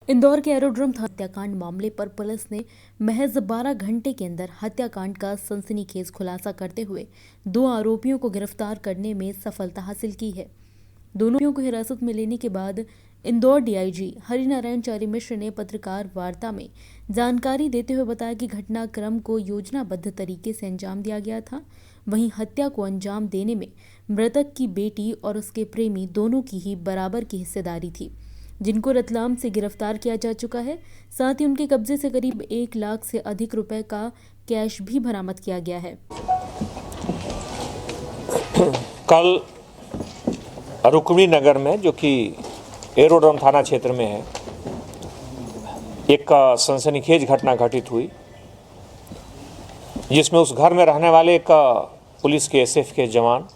इंदौर के एरोड्रम हत्याकांड मामले पर पुलिस ने महज 12 घंटे के अंदर हत्याकांड का सनसनीखेज खुलासा करते हुए 2 आरोपियों को गिरफ्तार करने में सफलता हासिल की है। दोनों आरोपियों को हिरासत में लेने के बाद इंदौर डीआईजी हरिनारायण चारी मिश्र ने पत्रकार वार्ता में जानकारी देते हुए बताया कि घटनाक्रम को योजनाबद्ध तरीके से अंजाम दिया गया था। वहीं हत्या को अंजाम देने में मृतक की बेटी और उसके प्रेमी दोनों की ही बराबर की हिस्सेदारी थी, जिनको रतलाम से गिरफ्तार किया जा चुका है। साथ ही उनके कब्जे से करीब 1 लाख से अधिक रुपए का कैश भी बरामद किया गया है। कल रुक्मिणी नगर में, जो कि एरोड्रम थाना क्षेत्र में है, एक सनसनीखेज घटना घटित हुई, जिसमें उस घर में रहने वाले एक पुलिस के एसएफ के जवान,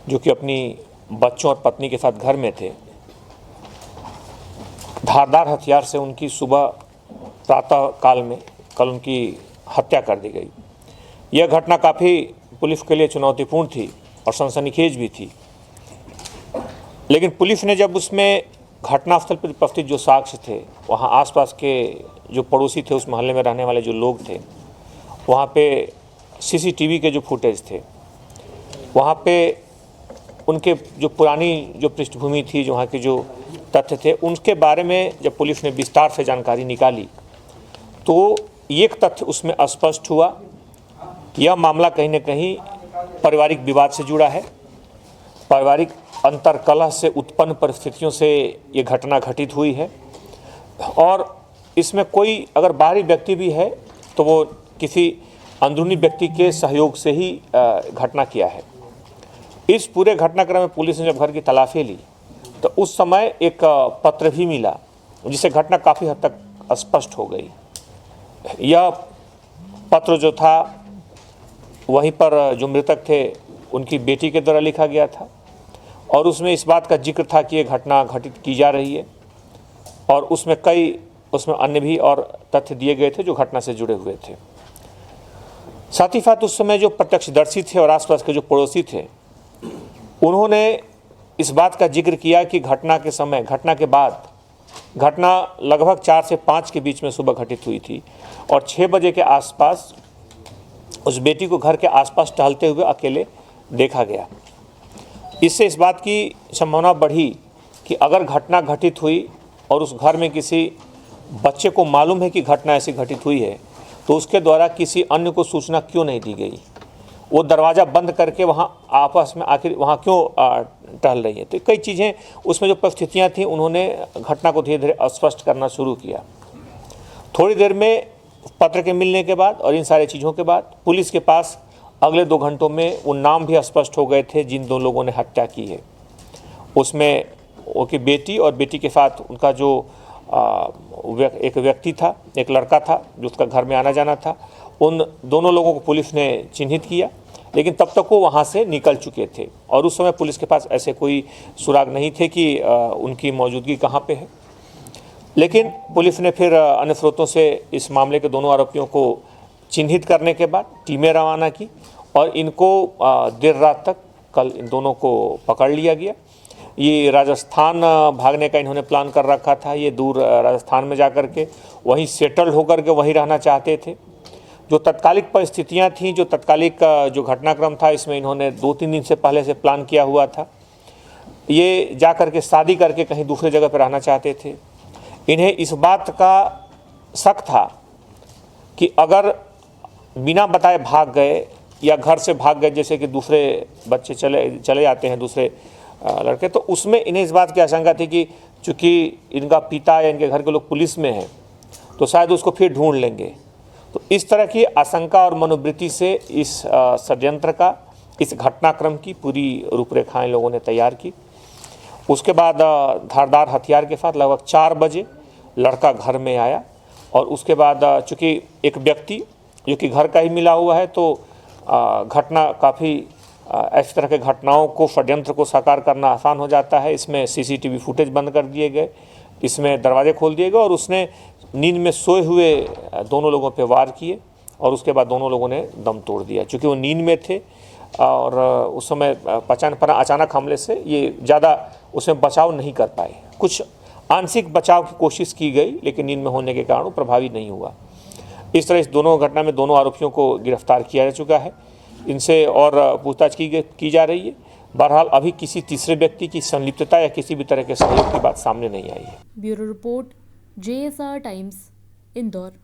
जो कि अपनी बच्चों और पत्नी के साथ घर में थे, धारदार हथियार से उनकी सुबह प्रातः काल में कल उनकी हत्या कर दी गई। यह घटना काफ़ी पुलिस के लिए चुनौतीपूर्ण थी और सनसनीखेज भी थी, लेकिन पुलिस ने जब उसमें घटनास्थल पर उपस्थित जो साक्ष्य थे, वहाँ आसपास के जो पड़ोसी थे, उस मोहल्ले में रहने वाले जो लोग थे, वहाँ पे सीसीटीवी के जो फुटेज थे, वहाँ पे उनके जो पुरानी जो पृष्ठभूमि थी, जो वहाँ के जो तथ्य थे, उनके बारे में जब पुलिस ने विस्तार से जानकारी निकाली तो एक तथ्य उसमें स्पष्ट हुआ। यह मामला कहीं न कहीं पारिवारिक विवाद से जुड़ा है। पारिवारिक अंतर्कलह से उत्पन्न परिस्थितियों से ये घटना घटित हुई है और इसमें कोई अगर बाहरी व्यक्ति भी है तो वो किसी अंदरूनी व्यक्ति के सहयोग से ही घटना किया है। इस पूरे घटनाक्रम में पुलिस ने जब घर की तलाशी ली तो उस समय एक पत्र भी मिला, जिससे घटना काफ़ी हद तक स्पष्ट हो गई। यह पत्र जो था, वहीं पर जो मृतक थे उनकी बेटी के द्वारा लिखा गया था और उसमें इस बात का जिक्र था कि ये घटना घटित की जा रही है और उसमें अन्य भी और तथ्य दिए गए थे जो घटना से जुड़े हुए थे। साथ ही साथ उस समय जो प्रत्यक्षदर्शी थे और आसपास के जो पड़ोसी थे, उन्होंने इस बात का जिक्र किया कि घटना के समय, घटना के बाद, घटना लगभग 4 से 5 के बीच में सुबह घटित हुई थी और 6 बजे के आसपास उस बेटी को घर के आसपास टहलते हुए अकेले देखा गया। इससे इस बात की संभावना बढ़ी कि अगर घटना घटित हुई और उस घर में किसी बच्चे को मालूम है कि घटना ऐसी घटित हुई है, तो उसके द्वारा किसी अन्य को सूचना क्यों नहीं दी गई। वो दरवाज़ा बंद करके वहाँ आपस में आखिर वहाँ क्यों टहल रही है। तो कई चीज़ें उसमें जो परिस्थितियाँ थीं, उन्होंने घटना को धीरे धीरे स्पष्ट करना शुरू किया। थोड़ी देर में पत्र के मिलने के बाद और इन सारी चीज़ों के बाद पुलिस के पास अगले 2 घंटों में वो नाम भी स्पष्ट हो गए थे जिन 2 लोगों ने हत्या की है। उसमें उनकी बेटी और बेटी के साथ उनका जो एक व्यक्ति था, एक लड़का था जो उसका घर में आना जाना था, उन दोनों लोगों को पुलिस ने चिन्हित किया, लेकिन तब तक वो वहाँ से निकल चुके थे और उस समय पुलिस के पास ऐसे कोई सुराग नहीं थे कि उनकी मौजूदगी कहाँ पे है। लेकिन पुलिस ने फिर अन्य स्रोतों से इस मामले के दोनों आरोपियों को चिन्हित करने के बाद टीमें रवाना की और इनको देर रात तक कल इन दोनों को पकड़ लिया गया। ये राजस्थान भागने का इन्होंने प्लान कर रखा था। ये दूर राजस्थान में जाकर के वहीं सेटल होकर के वहीं रहना चाहते थे। जो तत्कालिक परिस्थितियां थीं, जो तत्कालिक जो घटनाक्रम था, इसमें इन्होंने 2-3 दिन से पहले से प्लान किया हुआ था। ये जा कर के शादी करके कहीं दूसरे जगह पर रहना चाहते थे। इन्हें इस बात का शक था कि अगर बिना बताए भाग गए या घर से भाग गए, जैसे कि दूसरे बच्चे चले जाते हैं, दूसरे लड़के, तो उसमें इन्हें इस बात की आशंका थी कि चूँकि इनका पिता या इनके घर के लोग पुलिस में हैं तो शायद उसको फिर ढूंढ लेंगे। तो इस तरह की आशंका और मनोवृत्ति से इस षड्यंत्र का, इस घटनाक्रम की पूरी रूपरेखा इन लोगों ने तैयार की। उसके बाद धारदार हथियार के साथ लगभग 4 बजे लड़का घर में आया और उसके बाद चूँकि एक व्यक्ति जो कि घर का ही मिला हुआ है, तो घटना काफ़ी ऐसी तरह के घटनाओं को, षड्यंत्र को साकार करना आसान हो जाता है। इसमें सीसीटीवी फुटेज बंद कर दिए गए, इसमें दरवाजे खोल दिए गए और उसने नींद में सोए हुए दोनों लोगों पे वार किए और उसके बाद दोनों लोगों ने दम तोड़ दिया। चूँकि वो नींद में थे और उस समय अचानक हमले से ये ज़्यादा उसमें बचाव नहीं कर पाए। कुछ आंशिक बचाव की कोशिश की गई, लेकिन नींद में होने के कारण वो प्रभावी नहीं हुआ। इस तरह इस दोनों घटना में दोनों आरोपियों को गिरफ्तार किया जा चुका है। इनसे और पूछताछ की जा रही है। बहरहाल अभी किसी तीसरे व्यक्ति की संलिप्तता या किसी भी तरह के सहयोग की बात सामने नहीं आई है। Bureau report, JSR times, Indore.